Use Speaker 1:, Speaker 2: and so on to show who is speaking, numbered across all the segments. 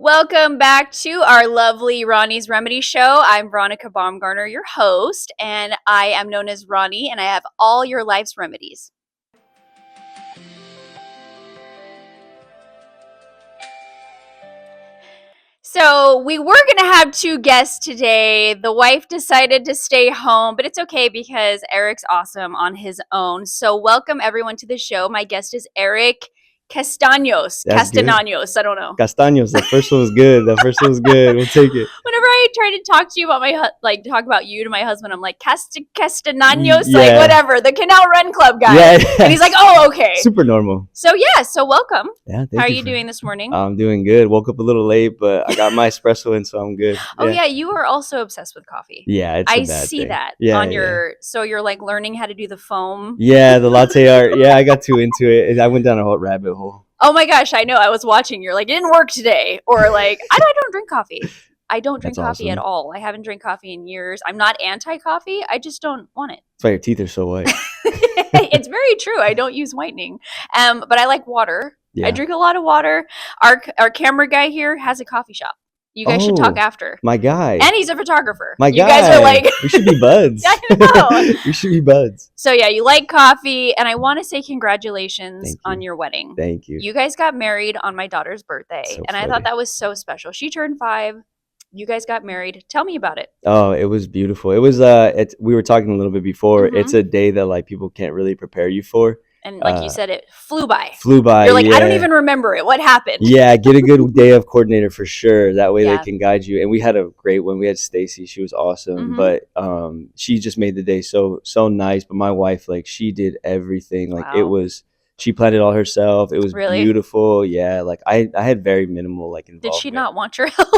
Speaker 1: Welcome back to our lovely Ronnie's Remedy Show. I'm Veronica Baumgartner, your host, and I am known as Ronnie, and I have all your life's remedies. So we were going to have two guests today. The wife decided to stay home, but it's okay because Eric's awesome on his own. So welcome everyone to the show. My guest is Eric Castanos.
Speaker 2: That's good.
Speaker 1: Castanos, I don't know.
Speaker 2: Castanos. The first one was good. We'll take it.
Speaker 1: Whenever I try to talk to you about talk about you to my husband, I'm like Castanos,
Speaker 2: Yeah.
Speaker 1: like whatever, the Canal Run Club guy.
Speaker 2: Yeah.
Speaker 1: And he's like, oh, okay.
Speaker 2: Super normal.
Speaker 1: So welcome.
Speaker 2: Yeah.
Speaker 1: How are you doing this morning?
Speaker 2: I'm doing good. Woke up a little late, but I got my espresso in, so I'm good.
Speaker 1: Oh yeah, you are also obsessed with coffee.
Speaker 2: Yeah, it's a
Speaker 1: I
Speaker 2: bad
Speaker 1: see
Speaker 2: thing.
Speaker 1: that
Speaker 2: Yeah,
Speaker 1: on your. So you're like learning how to do the foam.
Speaker 2: Yeah, the latte art. Yeah, I got too into it. I went down a whole rabbit hole.
Speaker 1: Oh my gosh, I know. I was watching. You're like, it didn't work today, or like, I don't drink coffee. I don't drink
Speaker 2: That's
Speaker 1: coffee
Speaker 2: awesome.
Speaker 1: at all. I haven't drank coffee in years. I'm not anti-coffee. I just don't want it.
Speaker 2: That's why your teeth are so white.
Speaker 1: It's very true. I don't use whitening. But I like water.
Speaker 2: Yeah.
Speaker 1: I drink a lot of water. Our camera guy here has a coffee shop. You guys should talk after.
Speaker 2: My guy.
Speaker 1: And he's a photographer.
Speaker 2: My
Speaker 1: you
Speaker 2: guy.
Speaker 1: guys are like
Speaker 2: we should be buds.
Speaker 1: I know.
Speaker 2: We should be buds.
Speaker 1: So yeah, you like coffee, and I want to say congratulations on your wedding.
Speaker 2: Thank you.
Speaker 1: You guys got married on my daughter's birthday, and I thought that was so special. She turned 5. You guys got married. Tell me about it.
Speaker 2: Oh, it was beautiful. It was we were talking a little bit before.
Speaker 1: Mm-hmm.
Speaker 2: It's a day that like people can't really prepare you for.
Speaker 1: And like you said, it flew by.
Speaker 2: You're like,
Speaker 1: I don't even remember it. What happened?
Speaker 2: Yeah, get a good day of coordinator for sure. That way they can guide you. And we had a great one. We had Stacy. She was awesome.
Speaker 1: Mm-hmm.
Speaker 2: But she just made the day so nice. But my wife, like, she did everything. Like she planned it all herself. It was beautiful. Yeah, like I had very minimal like involvement.
Speaker 1: Did she not want your help?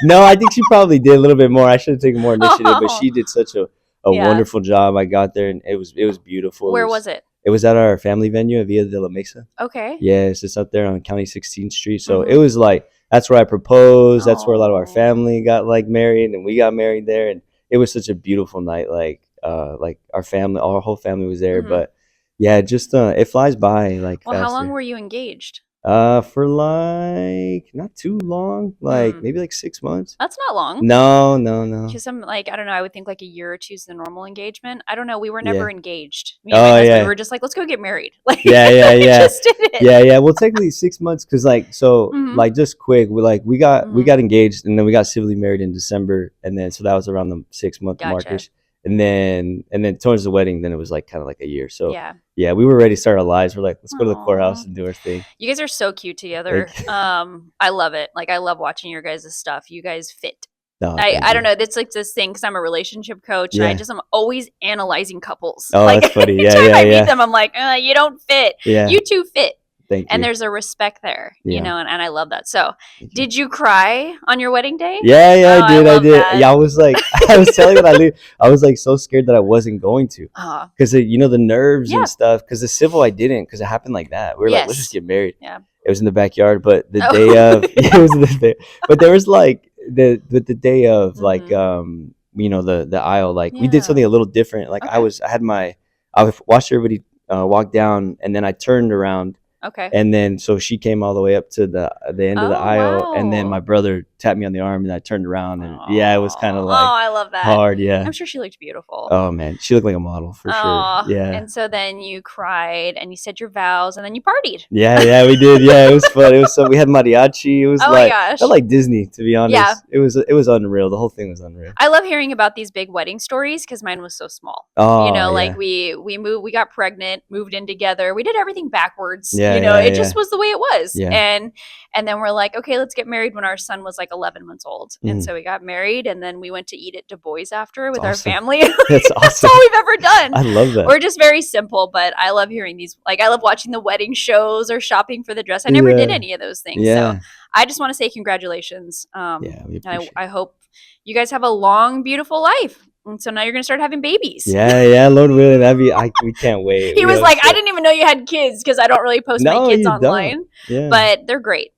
Speaker 2: No, I think she probably did a little bit more. I should have taken more initiative, but she did such a wonderful job. I got there and it was beautiful.
Speaker 1: Where was it?
Speaker 2: It was at our family venue at Villa de la Mesa.
Speaker 1: Okay.
Speaker 2: Yeah, it's just up there on County 16th Street. So it was like, that's where I proposed. That's where a lot of our family got like married, and we got married there. And it was such a beautiful night. Like our family, our whole family was there. But yeah, just it flies by like faster.
Speaker 1: How long were you engaged?
Speaker 2: For like not too long, like maybe like 6 months.
Speaker 1: That's not long.
Speaker 2: No.
Speaker 1: Because I'm like, I don't know. I would think like a year or two is the normal engagement. I don't know. We were never engaged. Me and my husband, we were just like, let's go get married. Like,
Speaker 2: yeah.
Speaker 1: Just did it.
Speaker 2: Yeah. Well, technically 6 months, because like like just quick, we got engaged, and then we got civilly married in December, and then so that was around the 6 month markish. And then towards the wedding, then it was like kind of like a year. So yeah, we were ready to start our lives. We're like, let's go to the courthouse and do our thing.
Speaker 1: You guys are so cute together. I love it. Like, I love watching your guys' stuff. You guys fit. I don't know. It's like this thing because I'm a relationship coach, and I'm always analyzing couples.
Speaker 2: Oh,
Speaker 1: like,
Speaker 2: that's funny.
Speaker 1: Anytime I meet them, I'm like, you don't fit.
Speaker 2: Yeah.
Speaker 1: You two fit.
Speaker 2: Thank you.
Speaker 1: And there's a respect there, you know, and I love that. So, did you cry on your wedding day?
Speaker 2: Yeah, I did.
Speaker 1: That.
Speaker 2: Yeah, I was like, I was telling you I was like so scared that I wasn't going to, because the nerves and stuff. Because the civil I didn't, because it happened like that. We were like, let's just get married.
Speaker 1: Yeah,
Speaker 2: it was in the backyard, but the day of, it was in the but there was like the day of like the aisle, like we did something a little different. Like I watched everybody walk down, and then I turned around.
Speaker 1: Okay.
Speaker 2: And then so she came all the way up to the end of the aisle, and then my brother tapped me on the arm, and I turned around, and it was kind of like
Speaker 1: I love that.
Speaker 2: Hard, yeah.
Speaker 1: I'm sure she looked beautiful.
Speaker 2: Oh man, she looked like a model for sure. Yeah.
Speaker 1: And so then you cried, and you said your vows, and then you partied.
Speaker 2: Yeah, we did. Yeah, it was fun. It was we had mariachi. It was
Speaker 1: my gosh.
Speaker 2: Felt like Disney, to be honest. Yeah. It was unreal. The whole thing was unreal.
Speaker 1: I love hearing about these big wedding stories because mine was so small.
Speaker 2: Oh,
Speaker 1: like we moved, we got pregnant, moved in together. We did everything backwards.
Speaker 2: Yeah,
Speaker 1: it just was the way it was.
Speaker 2: Yeah.
Speaker 1: And then we're like, okay, let's get married when our son was like 11 months old. And so we got married, and then we went to eat at Du Bois after with our family.
Speaker 2: That's awesome.
Speaker 1: That's all we've ever done.
Speaker 2: I love that.
Speaker 1: We're just very simple, but I love hearing these. Like, I love watching the wedding shows or shopping for the dress. I never did any of those things.
Speaker 2: Yeah.
Speaker 1: So I just want to say congratulations.
Speaker 2: We appreciate
Speaker 1: I hope you guys have a long, beautiful life. And so now you're going to start having babies.
Speaker 2: Yeah, Lord willing, we can't wait.
Speaker 1: He was like, I didn't even know you had kids because I don't really post my kids online.
Speaker 2: Yeah.
Speaker 1: But they're great.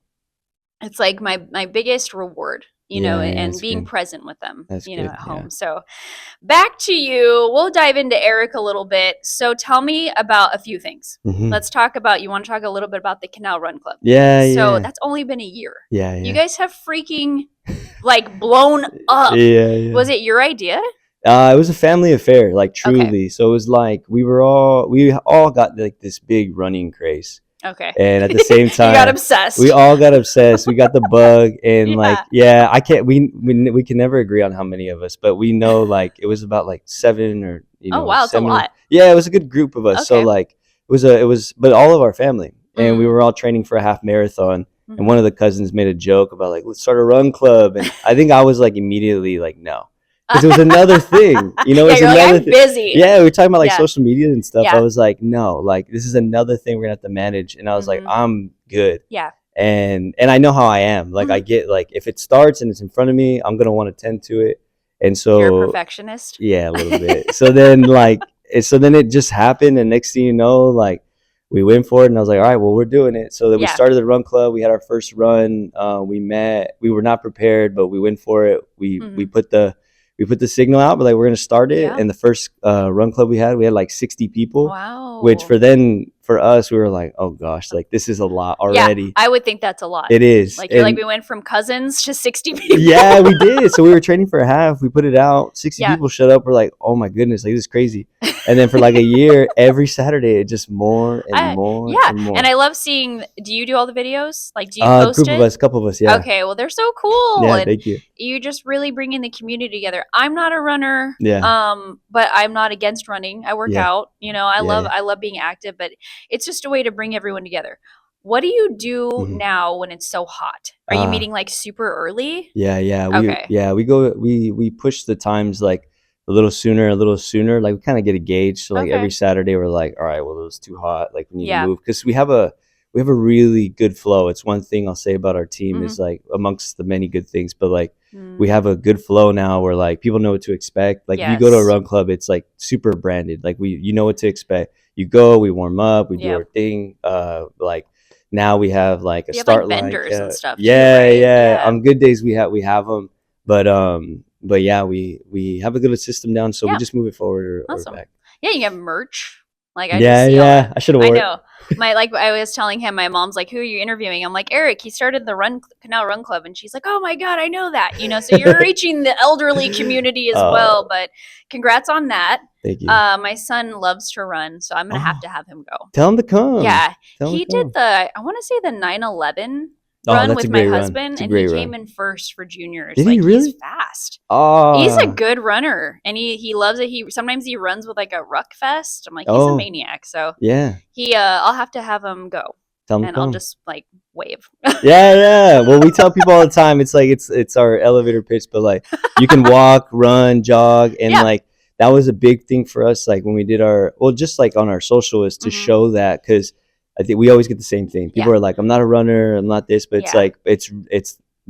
Speaker 1: It's like my biggest reward you know, and
Speaker 2: that's
Speaker 1: being
Speaker 2: good.
Speaker 1: present with them,
Speaker 2: That's
Speaker 1: you know,
Speaker 2: good.
Speaker 1: at home. So back to you. We'll dive into Eric a little bit. So tell me about a few things. Let's talk about, you want to talk a little bit about the Canal Run Club. So that's only been a year. You guys have freaking like blown up. Was it your idea?
Speaker 2: It was a family affair, like truly. So it was like we all got like this big running craze.
Speaker 1: Okay.
Speaker 2: And at the same time,
Speaker 1: you got obsessed.
Speaker 2: We all got obsessed. We got the bug, and I can't. We can never agree on how many of us, but we know like it was about like 7 or
Speaker 1: oh wow, it's a lot.
Speaker 2: Yeah, it was a good group of us. Okay. So like it was, but all of our family, and we were all training for a half marathon. And one of the cousins made a joke about like, let's start a run club, and I think I was like immediately like no. Because it was another thing, you know. It was another
Speaker 1: I'm busy.
Speaker 2: Yeah, we were talking about like social media and stuff. I was like, no, like this is another thing we're gonna have to manage. And I was like, I'm good.
Speaker 1: Yeah.
Speaker 2: And I know how I am. Like I get like if it starts and it's in front of me, I'm gonna want to tend to it. And so
Speaker 1: you're a perfectionist.
Speaker 2: Yeah, a little bit. So then it just happened, and next thing you know, like we went for it, and I was like, all right, well, we're doing it. So then we started the run club. We had our first run. We met. We were not prepared, but we went for it. We put the signal out, but like we're gonna start it. And the first run club we had like 60 people.
Speaker 1: Wow.
Speaker 2: Which for us, we were like, oh gosh, like this is a lot already.
Speaker 1: Yeah, I would think that's a lot.
Speaker 2: It is.
Speaker 1: Like you're like we went from cousins to 60 people.
Speaker 2: Yeah, we did. So we were training for a half. We put it out. 60 people showed up. We're like, oh my goodness, like this is crazy. And then for like a year, every Saturday, it just more and more.
Speaker 1: Yeah,
Speaker 2: and more.
Speaker 1: And I love seeing. Do you do all the videos? Like, do you post
Speaker 2: a couple of us. Yeah.
Speaker 1: Okay, well, they're so cool.
Speaker 2: Yeah, thank you.
Speaker 1: You just really bringing the community together. I'm not a runner.
Speaker 2: Yeah.
Speaker 1: But I'm not against running. I work out. You know, I love being active, but it's just a way to bring everyone together. What do you do now when it's so hot? Are you meeting like super early?
Speaker 2: Yeah.
Speaker 1: Okay.
Speaker 2: We push the times like a little sooner. Like we kind of get a gauge. So like every Saturday we're like, all right, well it was too hot. Like we need to move because we have a really good flow. It's one thing I'll say about our team is like amongst the many good things, but like we have a good flow now where like people know what to expect. Like if you go to a run club, it's like super branded. Like you know what to expect. You go, we warm up, we do our thing. Like now we have like a start
Speaker 1: like vendors and stuff.
Speaker 2: Yeah, too, right? Yeah. On good days we have them, but yeah, we have a good system down, so we just move it forward or back.
Speaker 1: Yeah, you have merch. Like I just see
Speaker 2: I should have.
Speaker 1: I know. I was telling him, my mom's like, "Who are you interviewing?" I'm like, "Eric. He started the Canal Run Club," and she's like, "Oh my god, I know that." You know, so you're reaching the elderly community as well. But congrats on that.
Speaker 2: Thank you.
Speaker 1: My son loves to run, so I'm gonna have to have him go.
Speaker 2: Tell him to come.
Speaker 1: Yeah, he did I want to say the 9/11 run with my husband, and he came in first for juniors.
Speaker 2: Did he really?
Speaker 1: He's fast.
Speaker 2: Oh,
Speaker 1: he's a good runner, and he loves it. Sometimes he runs with like a ruck fest. I'm like, he's a maniac. So
Speaker 2: yeah,
Speaker 1: I'll have to have him go, and I'll just like wave.
Speaker 2: Yeah. Well, we tell people all the time. It's like it's our elevator pitch, but like you can walk, run, jog, and like that was a big thing for us. Like when we did just like on our social is to show that because. I think we always get the same thing. People are like, I'm not a runner, I'm not this, but it's like it's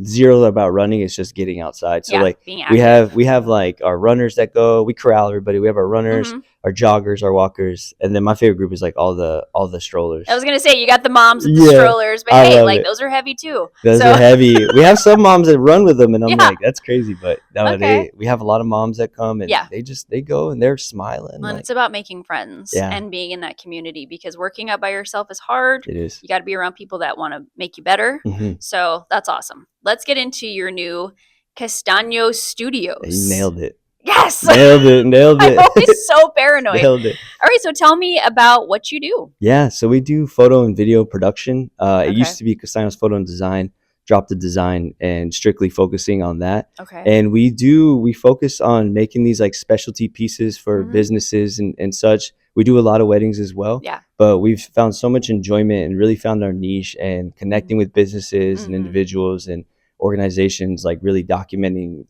Speaker 2: zero about running. It's just getting outside. So like we have like our runners that go. We corral everybody. We have our runners, our joggers, our walkers, and then my favorite group is like all the strollers.
Speaker 1: I was gonna say you got the moms with the strollers, but hey, like those are heavy too.
Speaker 2: Those are heavy. We have some moms that run with them, and I'm like, that's crazy. But no, we have a lot of moms that come and they go and they're smiling.
Speaker 1: And it's about making friends and being in that community because working out by yourself is hard.
Speaker 2: It is.
Speaker 1: You got to be around people that want to make you better. So that's awesome. Let's get into your new Castanos Studios.
Speaker 2: You nailed it.
Speaker 1: Yes.
Speaker 2: Nailed it.
Speaker 1: I'm always so paranoid.
Speaker 2: Nailed it.
Speaker 1: All right. So tell me about what you do.
Speaker 2: Yeah. So we do photo and video production. It used to be Castanos Photo and Design, dropped the design and strictly focusing on that.
Speaker 1: Okay.
Speaker 2: And we focus on making these like specialty pieces for businesses and such. We do a lot of weddings as well.
Speaker 1: Yeah.
Speaker 2: But we've found so much enjoyment and really found our niche and connecting with businesses and individuals and organizations, like really documenting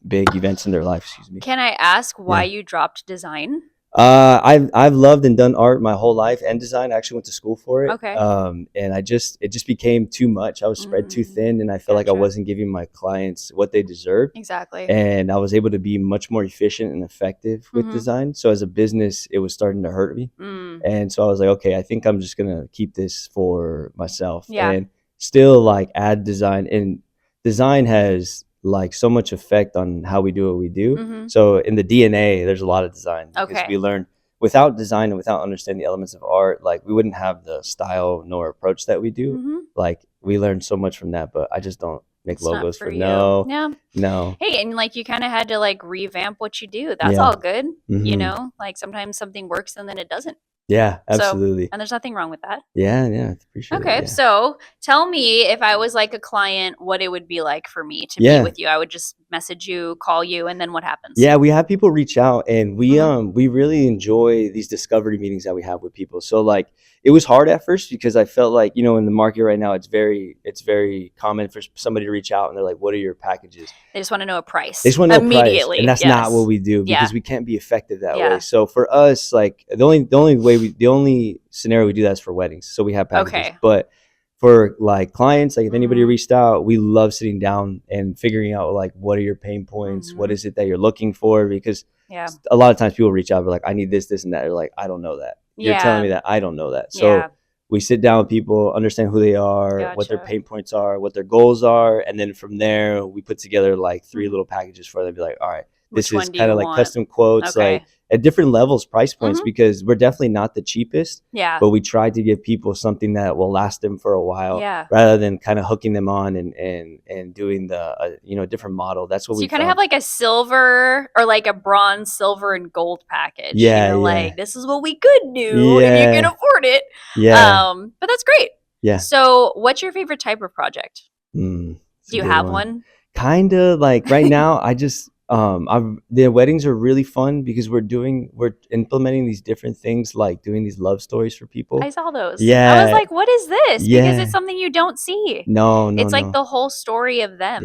Speaker 2: big events in their life. Excuse me.
Speaker 1: Can I ask why you dropped design?
Speaker 2: I've loved and done art my whole life and design. I actually went to school for it.
Speaker 1: Okay.
Speaker 2: And it just became too much. I was spread too thin, and I felt like I wasn't giving my clients what they deserved.
Speaker 1: Exactly.
Speaker 2: And I was able to be much more efficient and effective with design. So as a business, it was starting to hurt me. And so I was like, okay, I think I'm just gonna keep this for myself.
Speaker 1: Yeah.
Speaker 2: And still like add design, and design has like so much effect on how we do what we do. So in the DNA, there's a lot of design because we learn without design and without understanding the elements of art, like we wouldn't have the style nor approach that we do. Like we learned so much from that, but I just don't make it's logos for no.
Speaker 1: Hey, and like you kind of had to like revamp what you do. That's all good. You know, like sometimes something works and then it doesn't.
Speaker 2: Yeah, absolutely.
Speaker 1: So, and there's nothing wrong with that.
Speaker 2: Yeah, appreciate it.
Speaker 1: Okay, so tell me, if I was like a client, what it would be like for me to be with you. I would just message you, call you, and then what happens?
Speaker 2: Yeah, we have people reach out, and we really enjoy these discovery meetings that we have with people. So like it was hard at first because I felt like, you know, in the market right now, it's very common for somebody to reach out and they're like, what are your packages?
Speaker 1: They just want to know a price.
Speaker 2: They just want to know immediately. And that's not what we do because we can't be effective that way. So for us, like the only scenario we do that is for weddings. So we have packages. But for like clients, like if anybody reached out, we love sitting down and figuring out like, what are your pain points? What is it that you're looking for? Because a lot of times people reach out, and like, I need this, this, and that. They're like, I don't know that. You're telling me that I don't know that. So we sit down with people, understand who they are, what their pain points are, what their goals are. And then from there, we put together like 3 little packages for them. Be like, all right, this is kind of like custom quotes, like at different levels, price points, because we're definitely not the cheapest. But we try to give people something that will last them for a while, rather than kind of hooking them on and doing the you know, different model. That's what we. So
Speaker 1: you kind of have like a silver or like a bronze, silver, and gold package. You know, like this is what we could do if you can afford it. But that's great. So what's your favorite type of project? Do you have one?
Speaker 2: Kind of like right now, I just. The weddings are really fun because we're implementing these different things, like doing these love stories for people.
Speaker 1: I saw those. I was like, what is this? Because it's something you don't see.
Speaker 2: No,
Speaker 1: it's like the whole story of them.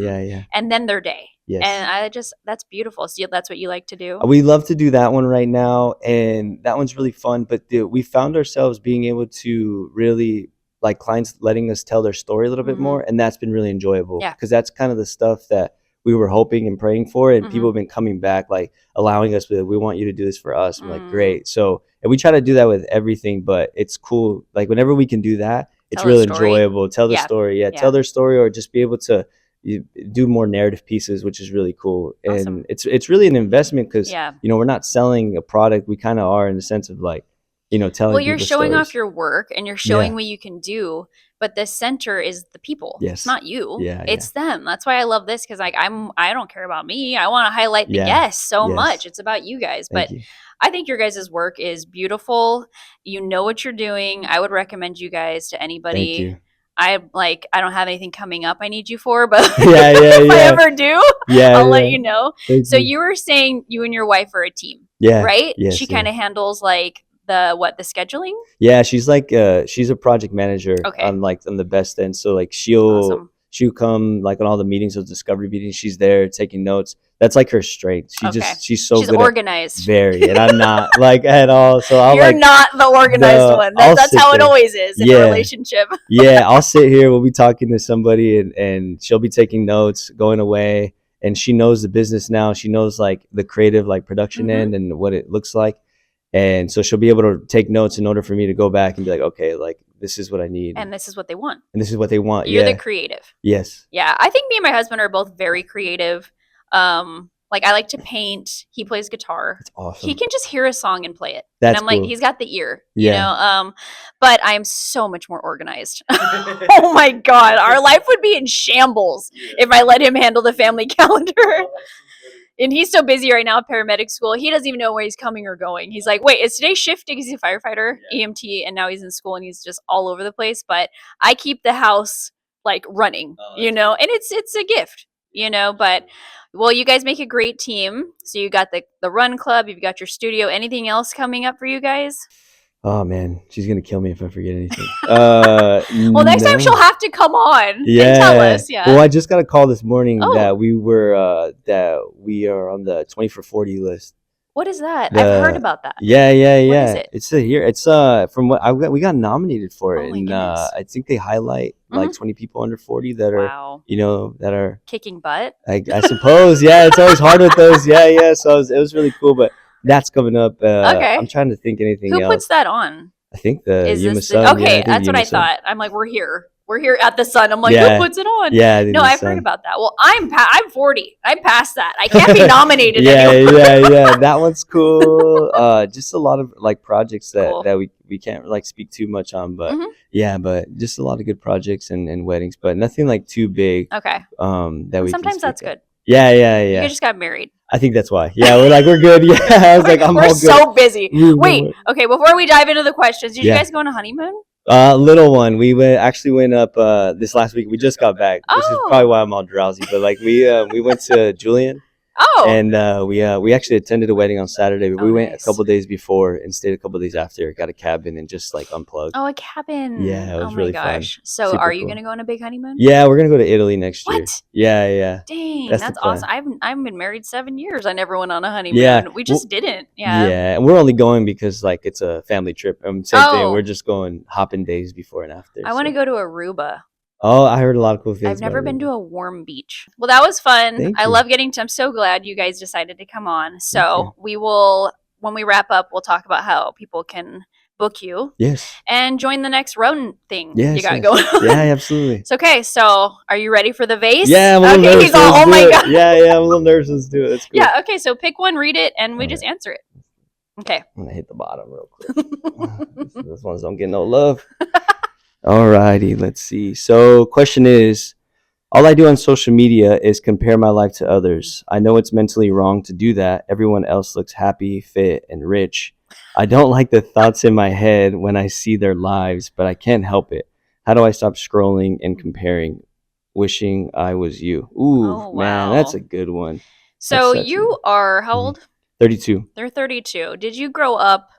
Speaker 1: And then their day. And that's beautiful. So that's what you like to do?
Speaker 2: We love to do that one right now, and that one's really fun. But we found ourselves being able to really, like, clients letting us tell their story a little bit more, and that's been really enjoyable. Because that's kind of the stuff that we were hoping and praying for, and people have been coming back, like allowing us with, we want you to do this for us. I'm like, great. So, and we try to do that with everything, but it's cool. Like whenever we can do that, it's really enjoyable. Tell the story. Tell their story, or just be able to do more narrative pieces, which is really cool. And it's really an investment because, you know, we're not selling a product. We kind of are, in the sense of like, you know, telling.
Speaker 1: Well, you're showing
Speaker 2: stories.
Speaker 1: off your work and you're showing what you can do. But the center is the people. It's not you. It's them. That's why I love this, because like I don't care about me. I want to highlight the guests so much. It's about you guys. But I think your guys' work is beautiful. You know what you're doing. I would recommend you guys to anybody.
Speaker 2: Thank you.
Speaker 1: I don't have anything coming up I need you for, but if
Speaker 2: I
Speaker 1: ever do, I'll let you know. So you were saying you and your wife are a team, right? She kind of handles like the scheduling.
Speaker 2: She's like she's a project manager on the best end. So like she'll come like on all the meetings, those discovery meetings. She's there taking notes. That's like her strength. She's so good,
Speaker 1: organized.
Speaker 2: Very, and I'm not like at all. So
Speaker 1: you're not the organized one. That's how it always is in a relationship.
Speaker 2: I'll sit here. We'll be talking to somebody, and she'll be taking notes, going away, and she knows the business now. She knows like the creative, like production end and what it looks like. And so she'll be able to take notes in order for me to go back and be like, okay, like this is what I need.
Speaker 1: And this is what they want.
Speaker 2: You're
Speaker 1: the creative.
Speaker 2: Yes.
Speaker 1: Yeah. I think me and my husband are both very creative. Like I like to paint. He plays guitar.
Speaker 2: That's awesome.
Speaker 1: He can just hear a song and play it.
Speaker 2: That's
Speaker 1: and I'm like, he's got the ear, you know? But I am so much more organized. Oh my God. Our life would be in shambles if I let him handle the family calendar. And he's so busy right now at paramedic school. He doesn't even know where he's coming or going. He's like, wait, is today shift? Because he's a firefighter, EMT, and now he's in school and he's just all over the place. But I keep the house like running, you know, and it's a gift, you know. But well, you guys make a great team. So you got the Run Club, you've got your studio. Anything else coming up for you guys?
Speaker 2: Oh man, she's gonna kill me if I forget anything.
Speaker 1: Well, next time she'll have to come on and tell us.
Speaker 2: Well, I just got a call this morning that we are on the 20 for 40 list.
Speaker 1: What is that? I've heard about that.
Speaker 2: Yeah.
Speaker 1: What is it?
Speaker 2: It's here. It's from what we got nominated for it, and I think they highlight like 20 people under 40 that are you know, that are
Speaker 1: kicking butt.
Speaker 2: I suppose. It's always hard with those. So it was really cool, but. That's coming up. I'm trying to think anything else.
Speaker 1: Who puts that on?
Speaker 2: I think the Yuma.
Speaker 1: Okay, that's what I thought. I'm like, we're here. we're here at the sun. I'm like,
Speaker 2: Yeah.
Speaker 1: who puts it on?
Speaker 2: Yeah,
Speaker 1: No,
Speaker 2: the
Speaker 1: I've heard
Speaker 2: sun.
Speaker 1: about that. Well, I'm 40. I'm past that. I can't be nominated
Speaker 2: Yeah,
Speaker 1: anymore.
Speaker 2: yeah. That one's cool. Just a lot of like projects
Speaker 1: Cool.
Speaker 2: that we can't like speak too much on, but
Speaker 1: Mhm.
Speaker 2: yeah, but just a lot of good projects and weddings, but nothing like too big.
Speaker 1: Okay.
Speaker 2: That
Speaker 1: And
Speaker 2: we can
Speaker 1: sometimes
Speaker 2: speak
Speaker 1: that's
Speaker 2: of.
Speaker 1: good.
Speaker 2: Yeah,
Speaker 1: You
Speaker 2: yeah.
Speaker 1: guys just got married.
Speaker 2: I think that's why. Yeah, we're good. Yeah, I was like, I'm
Speaker 1: We're
Speaker 2: all good.
Speaker 1: so busy.
Speaker 2: No
Speaker 1: Wait,
Speaker 2: more.
Speaker 1: okay, before we dive into the questions, did you
Speaker 2: Yeah.
Speaker 1: guys go on a honeymoon?
Speaker 2: Little one. We went up this last week. We just got back, which is probably why I'm all drowsy. But like we went to Julian.
Speaker 1: Oh.
Speaker 2: And we actually attended a wedding on Saturday, but we went
Speaker 1: nice.
Speaker 2: a couple days before and stayed a couple days after. Got a cabin and just like unplugged.
Speaker 1: Oh, a cabin.
Speaker 2: Yeah, it was
Speaker 1: oh my
Speaker 2: really
Speaker 1: gosh.
Speaker 2: fun.
Speaker 1: So
Speaker 2: Super
Speaker 1: are you
Speaker 2: cool.
Speaker 1: gonna go on a big honeymoon?
Speaker 2: Yeah, we're gonna go to Italy next year.
Speaker 1: What?
Speaker 2: Yeah.
Speaker 1: Dang,
Speaker 2: That's the
Speaker 1: that's
Speaker 2: plan.
Speaker 1: awesome. I've been married 7 years. I never went on a honeymoon.
Speaker 2: Yeah,
Speaker 1: We just didn't. Yeah.
Speaker 2: Yeah, and we're only going because like it's a family trip. Same thing.
Speaker 1: Oh.
Speaker 2: We're just going hopping days before and after.
Speaker 1: I want to go to Aruba.
Speaker 2: Oh, I heard a lot of cool things.
Speaker 1: I've never
Speaker 2: about
Speaker 1: been
Speaker 2: Aruba.
Speaker 1: to a warm beach. Well, that was fun.
Speaker 2: Thank
Speaker 1: I
Speaker 2: you.
Speaker 1: love getting to. I'm so glad you guys decided to come on.
Speaker 2: Thank
Speaker 1: So we will, when we wrap up, we'll talk about how people can book you.
Speaker 2: Yes.
Speaker 1: And join the next Run thing
Speaker 2: Yes,
Speaker 1: you got going on.
Speaker 2: Yeah, absolutely.
Speaker 1: It's okay. So are you ready for the vase?
Speaker 2: Yeah, I'm a little nervous.
Speaker 1: He's all, oh my God.
Speaker 2: Yeah, I'm a little nervous. Let's do it. Let's go.
Speaker 1: Yeah, okay. So pick one, read it, and we just answer it. Okay.
Speaker 2: I'm gonna hit the bottom real quick. This ones don't get no love. Alrighty, let's see. So question is, all I do on social media is compare my life to others. I know it's mentally wrong to do that. Everyone else looks happy, fit, and rich. I don't like the thoughts in my head when I see their lives, but I can't help it. How do I stop scrolling and comparing? Wishing I was you. Ooh,
Speaker 1: Oh,
Speaker 2: man,
Speaker 1: wow.
Speaker 2: that's a good one.
Speaker 1: So
Speaker 2: That's
Speaker 1: you are how old?
Speaker 2: 32.
Speaker 1: They're 32. Did you grow up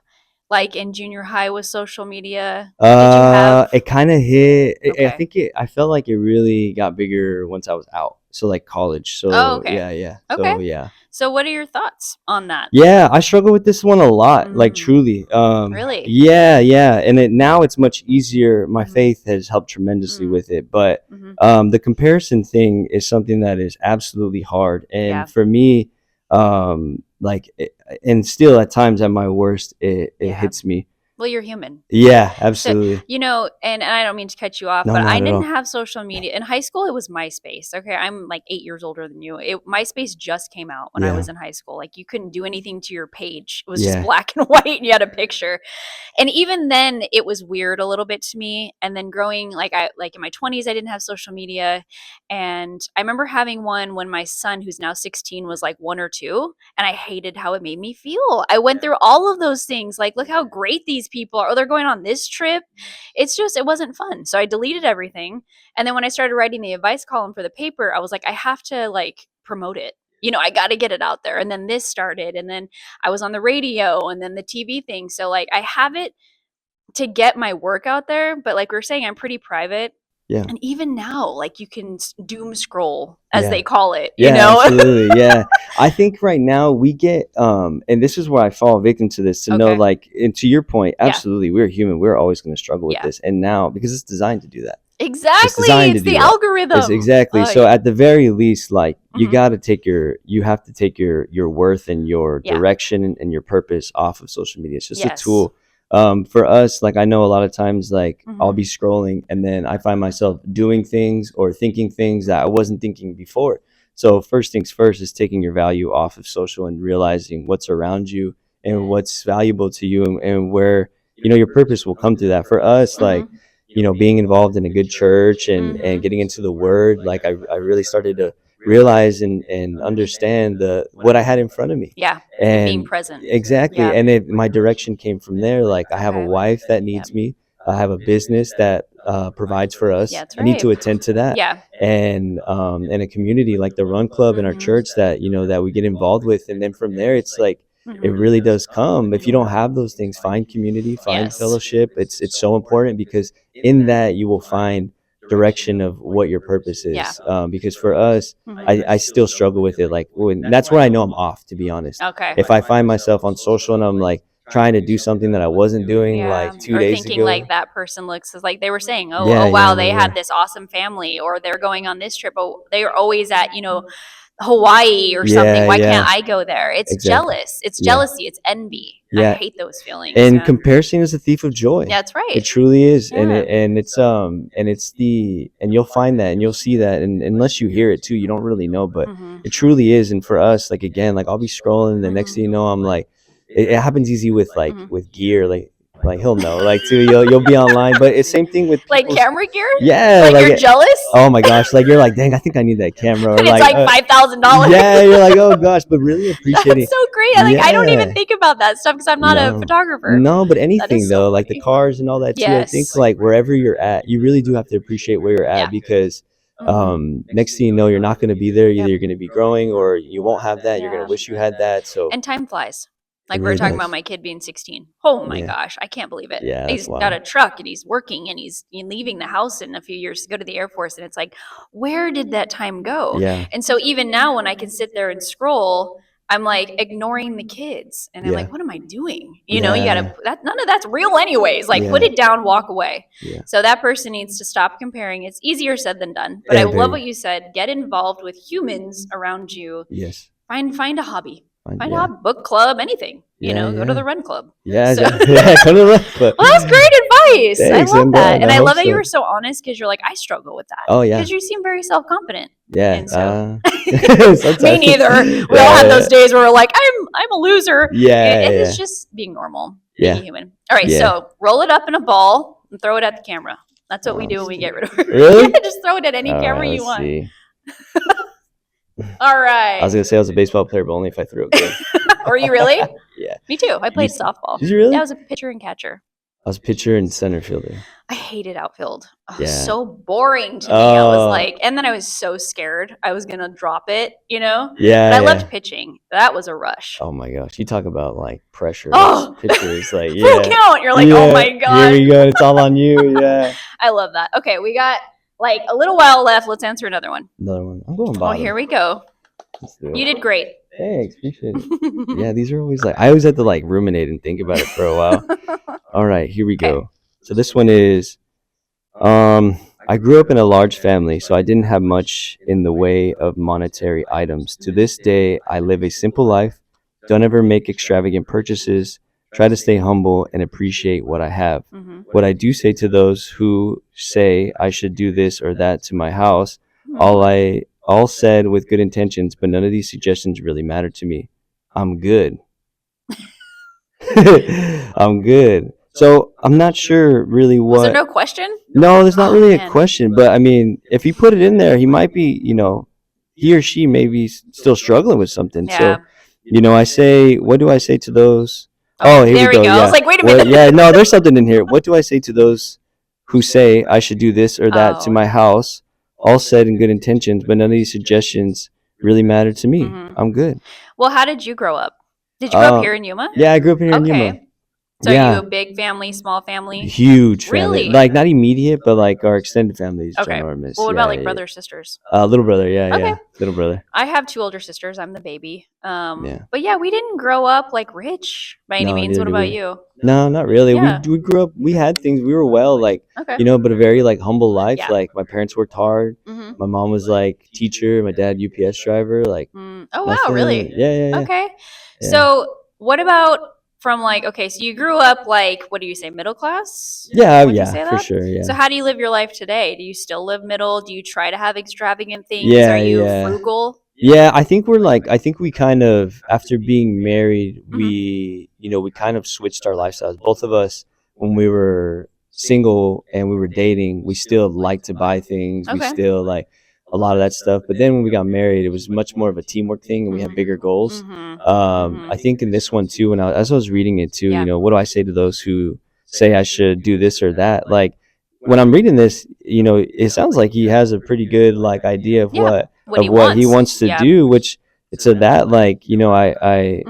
Speaker 1: like in junior high with social media? Did you have?
Speaker 2: It kind of hit. I
Speaker 1: Okay.
Speaker 2: think I felt like it really got bigger once I was out. So like college. So
Speaker 1: Oh, okay.
Speaker 2: yeah.
Speaker 1: Okay.
Speaker 2: So yeah.
Speaker 1: So what are your thoughts on that?
Speaker 2: Yeah, I struggle with this one a lot. Like truly.
Speaker 1: Really?
Speaker 2: Yeah. And now it's much easier. My
Speaker 1: Mhm.
Speaker 2: faith has helped tremendously
Speaker 1: Mm.
Speaker 2: with it. But the comparison thing is something that is absolutely hard. And
Speaker 1: Yeah.
Speaker 2: for me, and still at times at my worst, it
Speaker 1: Yeah.
Speaker 2: hits me.
Speaker 1: Well, you're human.
Speaker 2: Yeah, absolutely.
Speaker 1: So, you know, and I don't mean to cut you off,
Speaker 2: No,
Speaker 1: but
Speaker 2: not
Speaker 1: I
Speaker 2: at
Speaker 1: didn't
Speaker 2: all.
Speaker 1: have social media. In high school, it was MySpace. Okay, I'm like 8 years older than you. MySpace just came out when I
Speaker 2: Yeah.
Speaker 1: was in high school. Like you couldn't do anything to your page. It was
Speaker 2: Yeah.
Speaker 1: just black and white and you had a picture. And even then it was weird a little bit to me. And then growing like in my 20s, I didn't have social media. And I remember having one when my son, who's now 16, was like 1 or 2, and I hated how it made me feel. I went through all of those things, like, look how great these people are. Oh, they're going on this trip. It wasn't fun. So I deleted everything. And then when I started writing the advice column for the paper, I was like, I have to like promote it. You know, I got to get it out there. And then this started. And then I was on the radio and then the TV thing. So like I have it to get my work out there. But like we were saying, I'm pretty private.
Speaker 2: Yeah.
Speaker 1: And even now, like you can doom scroll, as
Speaker 2: Yeah.
Speaker 1: they call it,
Speaker 2: Yeah,
Speaker 1: you know?
Speaker 2: absolutely. Yeah. I think right now we get and this is where I fall victim to this, to know
Speaker 1: Okay.
Speaker 2: like, and to your point,
Speaker 1: Yeah.
Speaker 2: absolutely, we're human. We're always going to struggle with
Speaker 1: Yeah.
Speaker 2: this. And now, because it's designed to do that.
Speaker 1: Exactly.
Speaker 2: designed to
Speaker 1: It's
Speaker 2: do
Speaker 1: the
Speaker 2: that.
Speaker 1: algorithm.
Speaker 2: Exactly. So at the very least, like you
Speaker 1: Mhm.
Speaker 2: got to take you have to take your worth and your
Speaker 1: Yeah.
Speaker 2: direction and your purpose off of social media. It's just
Speaker 1: Yes.
Speaker 2: a tool. For us, like I know a lot of times, like I'll
Speaker 1: Mhm.
Speaker 2: be scrolling and then I find myself doing things or thinking things that I wasn't thinking before. So first things first is taking your value off of social and realizing what's around you and what's valuable to you, and where your purpose will come through that. For us, like
Speaker 1: Mhm.
Speaker 2: being involved in a good church and
Speaker 1: Mhm.
Speaker 2: getting into the word, like I really started to realize and understand what I had in front of me.
Speaker 1: Yeah. And being
Speaker 2: And
Speaker 1: present.
Speaker 2: exactly.
Speaker 1: Yeah.
Speaker 2: And my direction came from there. Like I have a
Speaker 1: Okay.
Speaker 2: wife that needs me. I have a business that provides for us.
Speaker 1: Yeah, that's
Speaker 2: I need to
Speaker 1: right.
Speaker 2: attend to that.
Speaker 1: Yeah.
Speaker 2: And a community like the Run Club in our
Speaker 1: Mhm.
Speaker 2: church that that we get involved with. And then from there, it's like it
Speaker 1: Mhm.
Speaker 2: really does come. If you don't have those things, find community, find
Speaker 1: Yes.
Speaker 2: fellowship. It's so important, because in that you will find direction of what your purpose
Speaker 1: Yeah.
Speaker 2: is. Because for us,
Speaker 1: Mhm.
Speaker 2: I still struggle with it. Like that's where I know I'm off, to be honest.
Speaker 1: Okay.
Speaker 2: If I find myself on social and I'm like trying to do something that I wasn't doing
Speaker 1: Yeah.
Speaker 2: like 2
Speaker 1: Or
Speaker 2: days
Speaker 1: thinking
Speaker 2: ago.
Speaker 1: like that person looks like they were saying, oh,
Speaker 2: Yeah,
Speaker 1: oh wow,
Speaker 2: yeah,
Speaker 1: they
Speaker 2: yeah.
Speaker 1: had this awesome family, or they're going on this trip. Oh, they are always at, Hawaii or something. Why can't I go there? It's
Speaker 2: exactly.
Speaker 1: jealous. It's jealousy. It's envy.
Speaker 2: Yeah.
Speaker 1: I hate those feelings.
Speaker 2: And comparison is a thief of joy.
Speaker 1: Yeah, that's right.
Speaker 2: It truly is. And you'll find that and you'll see that, and unless you hear it too, you don't really know, but it truly is. And for us, like, again, like, I'll be scrolling and the next thing you know, I'm like, it happens easy with with gear, like he'll know, like, too, you'll be online, but it's same thing with
Speaker 1: like camera gear.
Speaker 2: Yeah,
Speaker 1: like you're jealous.
Speaker 2: Oh my gosh, like, you're like, dang, I think I need that camera. Or
Speaker 1: and it's like $5,000.
Speaker 2: Yeah, you're like, oh gosh, but really appreciating.
Speaker 1: That's so great. Like, I don't even think about that stuff because I'm not a photographer.
Speaker 2: No, but anything though, like the cars and all that too. Yes. I think, like, wherever you're at, you really do have to appreciate where you're at, because next thing you know, you're not going to be there. Either you're going to be growing or you won't have that. You're going to wish you had that. So,
Speaker 1: and time flies. Like, we were talking about my kid being 16. Oh my gosh, I can't believe it.
Speaker 2: Yeah,
Speaker 1: he's got a truck and he's working and he's leaving the house in a few years to go to the Air Force. And it's like, where did that time go?
Speaker 2: Yeah.
Speaker 1: And so even now when I can sit there and scroll, I'm like ignoring the kids. And I'm like, what am I doing? You know, you gotta, none of that's real anyways. Like, put it down, walk away.
Speaker 2: Yeah.
Speaker 1: So that person needs to stop comparing. It's easier said than done. But I love what you said. Get involved with humans around you.
Speaker 2: Yes.
Speaker 1: Find a hobby. Find a book club, anything. You know, go to the Run Club.
Speaker 2: Yeah, go to the Run Club.
Speaker 1: Well, that's great advice.
Speaker 2: Thanks,
Speaker 1: I love that. And I love that you were so honest, because you're like, I struggle with that.
Speaker 2: Oh, yeah.
Speaker 1: Because you seem very self-confident.
Speaker 2: Yeah.
Speaker 1: And so,
Speaker 2: me
Speaker 1: neither. We all have those days where we're like, I'm a loser.
Speaker 2: Yeah.
Speaker 1: And it's just being normal, being human. All right,
Speaker 2: Yeah.
Speaker 1: so roll it up in a ball and throw it at the camera. That's what we do when we get rid of it.
Speaker 2: Really?
Speaker 1: Just throw it at any camera you want.
Speaker 2: See.
Speaker 1: All right.
Speaker 2: I was gonna say I was a baseball player, but only if I threw it good.
Speaker 1: Were you really?
Speaker 2: Yeah.
Speaker 1: Me too. I played softball.
Speaker 2: Did you really?
Speaker 1: Yeah, I was a pitcher and catcher.
Speaker 2: I was a pitcher and center fielder.
Speaker 1: I hated outfield. Oh,
Speaker 2: Yeah.
Speaker 1: So boring to me. I was like, and then I was so scared I was gonna drop it, you know?
Speaker 2: Yeah.
Speaker 1: But I loved pitching. That was a rush.
Speaker 2: Oh my gosh, you talk about like pressure.
Speaker 1: Oh,
Speaker 2: pitchers, like,
Speaker 1: full count. You're like, oh my god.
Speaker 2: Here we go. It's all on you. Yeah.
Speaker 1: I love that. Okay, we got like a little while left. Let's answer another one.
Speaker 2: Another one. I'm going bottom.
Speaker 1: Oh, here we go. You did great.
Speaker 2: Thanks, appreciate it. Yeah, these are always like, I always have to like ruminate and think about it for a while. All right, here we go. So this one is, I grew up in a large family, so I didn't have much in the way of monetary items. To this day, I live a simple life, don't ever make extravagant purchases, try to stay humble and appreciate what I have. What I do say to those who say I should do this or that to my house, all said with good intentions, but none of these suggestions really matter to me. I'm good. I'm good. So I'm not sure really what.
Speaker 1: Was there no question?
Speaker 2: No, there's not really a question. But I mean, if he put it in there, he might be, he or she may be still struggling with something.
Speaker 1: Yeah.
Speaker 2: So, what do I say to those? Oh, here
Speaker 1: there we go.
Speaker 2: Yeah.
Speaker 1: I was like, wait a minute.
Speaker 2: Yeah, no, there's something in here. What do I say to those who say I should do this or that to my house? All said in good intentions, but none of these suggestions really matter to me. I'm good.
Speaker 1: Well, how did you grow up? Did you grow up here in Yuma?
Speaker 2: Yeah, I grew up here in Yuma.
Speaker 1: So are you a big family, small family?
Speaker 2: Huge family.
Speaker 1: Really?
Speaker 2: Like, not immediate, but like our extended family is ginormous.
Speaker 1: Well, what about like brothers, sisters?
Speaker 2: Little brother, yeah. Little brother.
Speaker 1: I have 2 older sisters. I'm the baby. But yeah, we didn't grow up like rich by any means. What about you?
Speaker 2: No, not really.
Speaker 1: Yeah.
Speaker 2: We grew up, we had things, we were well, like, but a very like humble life.
Speaker 1: Yeah.
Speaker 2: Like, my parents worked hard. My mom was like teacher, my dad UPS driver. Like,
Speaker 1: oh wow, really?
Speaker 2: Yeah.
Speaker 1: Okay. Yeah. So what about from like, okay, so you grew up like, what do you say, middle class?
Speaker 2: Yeah,
Speaker 1: Would you say that?
Speaker 2: for sure. Yeah.
Speaker 1: So how do you live your life today? Do you still live middle? Do you try to have extravagant things?
Speaker 2: Yeah,
Speaker 1: Are you frugal?
Speaker 2: Yeah, I think we kind of, after being married, we kind of switched our lifestyles. Both of us, when we were single and we were dating, we still liked to buy things. We still like a lot of that stuff. But then when we got married, it was much more of a teamwork thing, and we had bigger goals. I think in this one too, as I was reading it too, what do I say to those who say I should do this or that? Like, when I'm reading this, it sounds like he has a pretty good like idea of what he wants to do, which it's that like, I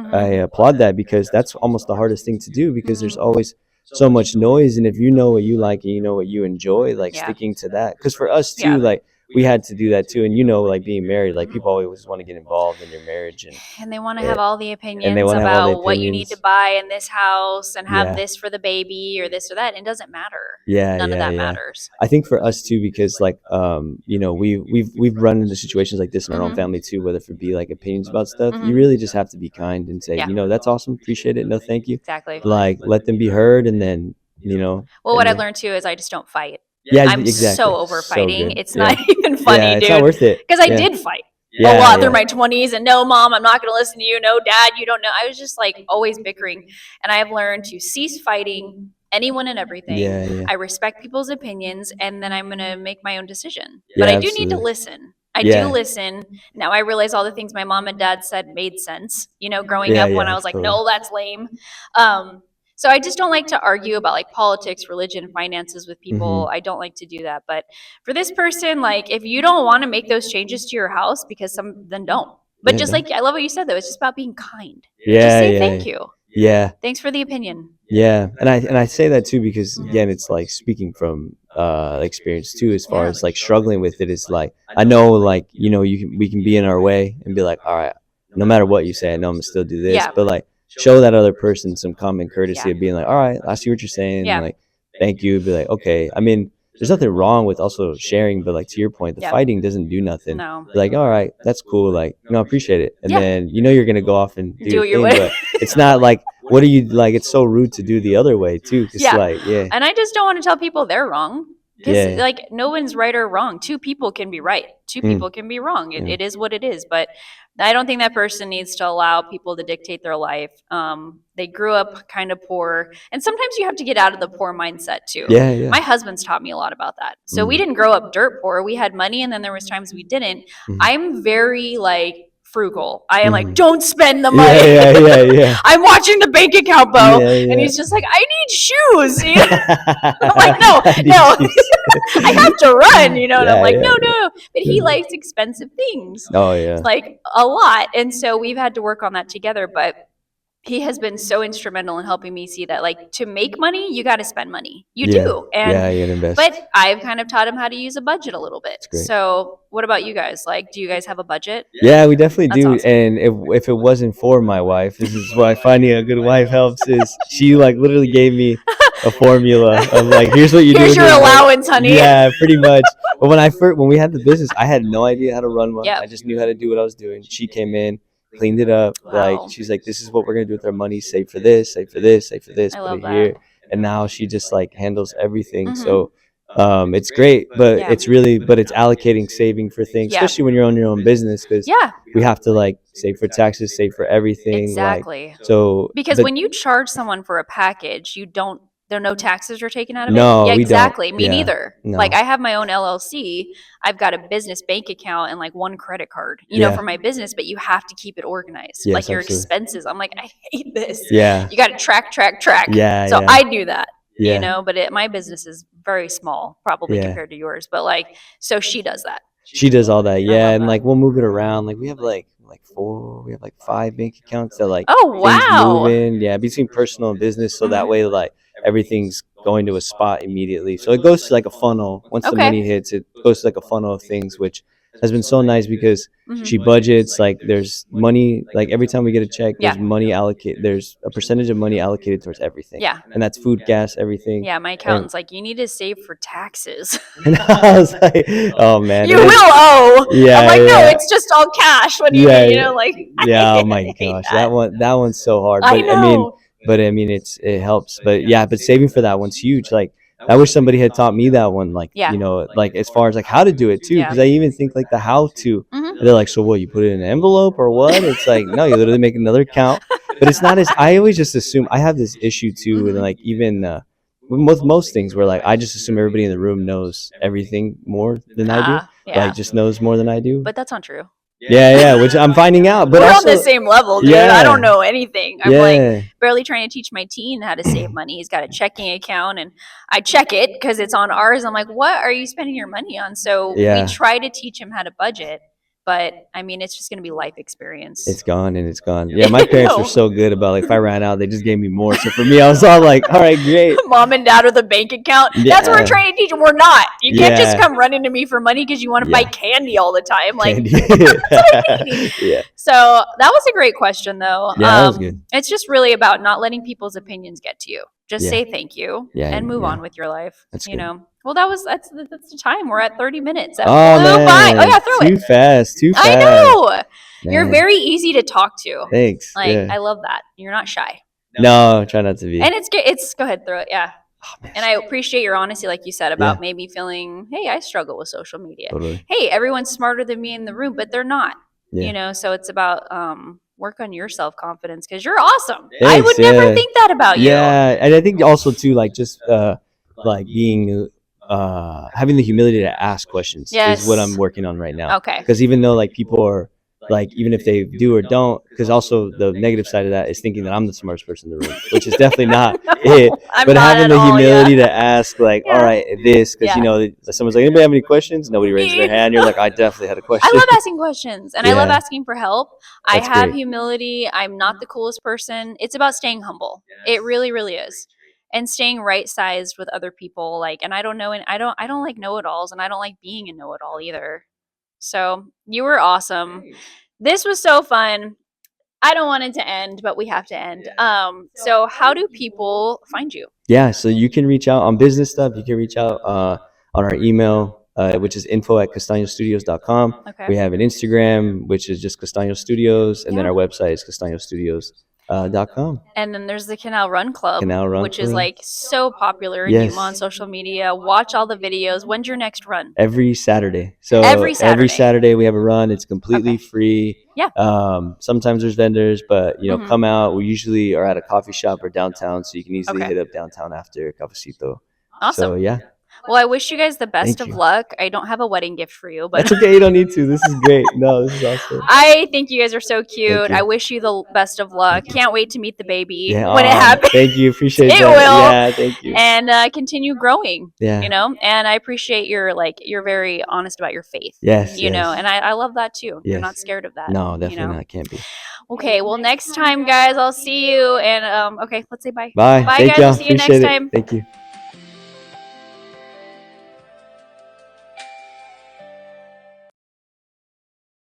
Speaker 2: applaud that, because that's almost the hardest thing to do, because there's always so much noise. And if you know what you like and you know what you enjoy, like sticking to that. Because for us too, like, we had to do that too. And like being married, like people always want to get involved in your marriage,
Speaker 1: and they want to have all the
Speaker 2: and they
Speaker 1: opinions
Speaker 2: want to have all the
Speaker 1: about what you need to
Speaker 2: opinions.
Speaker 1: buy in this house and have
Speaker 2: Yeah.
Speaker 1: this for the baby or this or that. It doesn't matter.
Speaker 2: Yeah,
Speaker 1: None of that
Speaker 2: yeah.
Speaker 1: matters.
Speaker 2: I think for us too, because like we've run into situations like this in our own family too, whether it be like opinions about stuff. You really just have to be kind and say,
Speaker 1: Yeah.
Speaker 2: that's awesome, appreciate it, no thank you.
Speaker 1: Exactly.
Speaker 2: Like let them be heard, and then
Speaker 1: Well, what I've learned too is I just don't fight.
Speaker 2: Yeah,
Speaker 1: I'm
Speaker 2: exactly.
Speaker 1: so over fighting.
Speaker 2: good.
Speaker 1: It's not even funny,
Speaker 2: Yeah,
Speaker 1: dude.
Speaker 2: it's not worth it.
Speaker 1: Because I did fight a lot through my 20s, and no, mom, I'm not going to listen to you. No, dad, you don't know. I was just like always bickering, and I have learned to cease fighting anyone and everything.
Speaker 2: Yeah.
Speaker 1: I respect people's opinions, and then I'm going to make my own decision.
Speaker 2: Yeah,
Speaker 1: but I do need to
Speaker 2: absolutely.
Speaker 1: listen. I do listen. Now I realize all the things my mom and dad said made sense, growing up when I was like, no, that's lame. So I just don't like to argue about like politics, religion, finances with people. I don't like to do that. But for this person, like if you don't want to make those changes to your house, then don't. But just like I love what you said though, it's just about being kind.
Speaker 2: Yeah,
Speaker 1: just say thank you.
Speaker 2: Yeah.
Speaker 1: Thanks for the opinion.
Speaker 2: Yeah, and I say that too because again, it's like speaking from experience too, as far as like struggling with it. It's like I know, like we can be in our way and be like, all right, no matter what you say, I know I'm gonna still do this. But like show that other person some common courtesy of being like, all right, I see what you're saying. Like, thank you. Be like, okay. I mean, there's nothing wrong with also sharing, but like to your point, the fighting doesn't do nothing.
Speaker 1: No.
Speaker 2: Be like, all right, that's cool. Like, I appreciate it. And then you're gonna go off and do
Speaker 1: it your
Speaker 2: thing,
Speaker 1: way.
Speaker 2: but it's not like. What are you like? It's so rude to do the other way too.
Speaker 1: And I just don't want to tell people they're wrong. Because like no one's right or wrong. Two people can be right. Two people can be wrong. It is what it is. But I don't think that person needs to allow people to dictate their life. They grew up kind of poor, and sometimes you have to get out of the poor mindset too.
Speaker 2: Yeah.
Speaker 1: My husband's taught me a lot about that. So we didn't grow up dirt poor. We had money, and then there was times we didn't. I'm very like frugal. I am like, don't spend the money.
Speaker 2: Yeah.
Speaker 1: I'm watching the bank account, Bo. And he's just like, I need shoes. I'm like, no. I have to run, and I'm like, no. But he likes expensive things.
Speaker 2: Oh, yeah.
Speaker 1: Like a lot. And so we've had to work on that together. But he has been so instrumental in helping me see that, like, to make money, you got to spend money. You do. And
Speaker 2: you gotta invest.
Speaker 1: But I've kind of taught him how to use a budget a little bit. So what about you guys? Like, do you guys have a budget?
Speaker 2: Yeah, we definitely do.
Speaker 1: Awesome.
Speaker 2: And if it wasn't for my wife, this is why finding a good wife helps, is she like literally gave me a formula of like, here's what you do.
Speaker 1: Here's your allowance, honey.
Speaker 2: Yeah, pretty much. But when we had the business, I had no idea how to run one. I just knew how to do what I was doing. She came in, cleaned it up. Like, she's like, this is what we're gonna do with our money. Save for this, save for this, save for this. Put it here. And now she just like handles everything. So it's great, but it's allocating, saving for things, especially when you're on your own business, because we have to like save for taxes, save for everything.
Speaker 1: Exactly.
Speaker 2: Like,
Speaker 1: because when you charge someone for a package, there are no taxes are taken out of it.
Speaker 2: No,
Speaker 1: exactly.
Speaker 2: We
Speaker 1: Me
Speaker 2: don't.
Speaker 1: neither.
Speaker 2: No.
Speaker 1: Like I have my own LLC. I've got a business bank account and like one credit card, for my business, but you have to keep it organized.
Speaker 2: Yes,
Speaker 1: like your
Speaker 2: absolutely.
Speaker 1: expenses. I'm like, I hate this.
Speaker 2: Yeah.
Speaker 1: You got to track.
Speaker 2: Yeah.
Speaker 1: So I do that.
Speaker 2: Yeah.
Speaker 1: But my business is very small, probably compared to yours. But like, so she does that.
Speaker 2: She does all that. Yeah. And like, we'll move it around. Like we have like 5 bank accounts that like things move in. Yeah. Between personal and business. So that way, like everything's going to a spot immediately. So it goes to like a funnel. Once the money hits, it goes to like a funnel of things, which has been so nice because she budgets, like there's money, like every time we get a check, there's money allocated. There's a percentage of money allocated towards everything.
Speaker 1: Yeah.
Speaker 2: And that's food, gas, everything.
Speaker 1: Yeah. My accountant's like, you need to save for taxes.
Speaker 2: And I was like, oh man.
Speaker 1: You will owe.
Speaker 2: Yeah.
Speaker 1: I'm like, no, it's just all cash. What do you mean? Like,
Speaker 2: oh my gosh. That one's so hard. But
Speaker 1: I know.
Speaker 2: I mean, it helps. But but saving for that one's huge. Like, I wish somebody had taught me that one, like, like as far as like how to do it too. Because I even think like the how to, they're like, so what, you put it in an envelope or what? It's like, no, you literally make another account. But it's not I always just assume, I have this issue too. And like, even with most things where like, I just assume everybody in the room knows everything more than I do. Like just knows more than I do.
Speaker 1: But that's not true.
Speaker 2: Yeah, which I'm finding out. But
Speaker 1: we're
Speaker 2: also,
Speaker 1: on the same level, dude. I don't know anything. I'm like barely trying to teach my teen how to save money. He's got a checking account, and I check it because it's on ours. I'm like, what are you spending your money on? So we try to teach him how to budget, but I mean, it's just going to be life experience.
Speaker 2: It's gone and it's gone. Yeah, my parents were so good about, like, if I ran out, they just gave me more. So for me, I was all like, all right, great.
Speaker 1: Mom and dad are the bank account. Yeah. That's what we're trying to teach. We're not. You can't just come running to me for money because you want to buy candy all the time. Like, that's what I mean. Yeah. So that was a great question, though.
Speaker 2: Yeah, that was good.
Speaker 1: It's just really about not letting people's opinions get to you. Just say thank you and move on with your life. That's you know. Well, that's the time. We're at 30 minutes. That flew by. Oh yeah, throw it.
Speaker 2: Too fast.
Speaker 1: I know. Man. You're very easy to talk to.
Speaker 2: Thanks.
Speaker 1: Like I love that. You're not shy.
Speaker 2: No, try not to be.
Speaker 1: And it's go ahead, throw it. Yeah. Oh, and I appreciate your honesty, like you said, about maybe feeling, hey, I struggle with social media. Totally. Hey, everyone's smarter than me in the room, but they're not. Yeah. You know, so it's about work on your self-confidence because you're awesome. Thanks, I would never think that about you.
Speaker 2: Yeah, and I think also too, like just like being having the humility to ask questions is what I'm working on right now.
Speaker 1: Okay.
Speaker 2: Because even though like people are like, even if they do or don't, because also the negative side of that is thinking that I'm the smartest person in the room, which is definitely not it. But having the humility to ask, like, all right, this, because you know, someone's like, anybody have any questions? Nobody raises their hand. You're like, I definitely had a question.
Speaker 1: I love asking questions, and I love asking for help. I have humility. I'm not the coolest person. It's about staying humble. It really, really is. And staying right sized with other people, like, and I don't know, and I don't like know-it-alls, and I don't like being a know-it-all either. So you were awesome. This was so fun. I don't want it to end, but we have to end. So how do people find you?
Speaker 2: Yeah, so you can reach out on business stuff. You can reach out on our email, which is info@castanosstudios.com. Okay. We have an Instagram, which is just Castanos Studios, and then our website is castanosstudios.com.
Speaker 1: And then there's the Canal Run Club, which is like so popular in Yuma on social media. Watch all the videos. When's your next run?
Speaker 2: Every Saturday. So every Saturday we have a run. It's completely free.
Speaker 1: Yeah.
Speaker 2: Sometimes there's vendors, but you know, come out. We usually are at a coffee shop or downtown, so you can easily hit up downtown after cafecito.
Speaker 1: Awesome.
Speaker 2: So yeah.
Speaker 1: Well, I wish you guys the best of luck. I don't have a wedding gift for you, but
Speaker 2: that's okay. You don't need to. This is great. No, this is awesome.
Speaker 1: I think you guys are so cute. I wish you the best of luck. Can't wait to meet the baby when it happens.
Speaker 2: Thank you. Appreciate it.
Speaker 1: It will.
Speaker 2: Yeah, thank you.
Speaker 1: And continue growing.
Speaker 2: Yeah.
Speaker 1: You know, and I appreciate you're very honest about your faith.
Speaker 2: Yes.
Speaker 1: You know, and I love that too. Yes. You're not scared of that.
Speaker 2: No, definitely not. Can't be.
Speaker 1: Okay. Well, next time, guys, I'll see you. And okay, let's say bye.
Speaker 2: Bye.
Speaker 1: Bye,
Speaker 2: Thank
Speaker 1: guys.
Speaker 2: you.
Speaker 1: We'll see you next time.
Speaker 2: Thank you.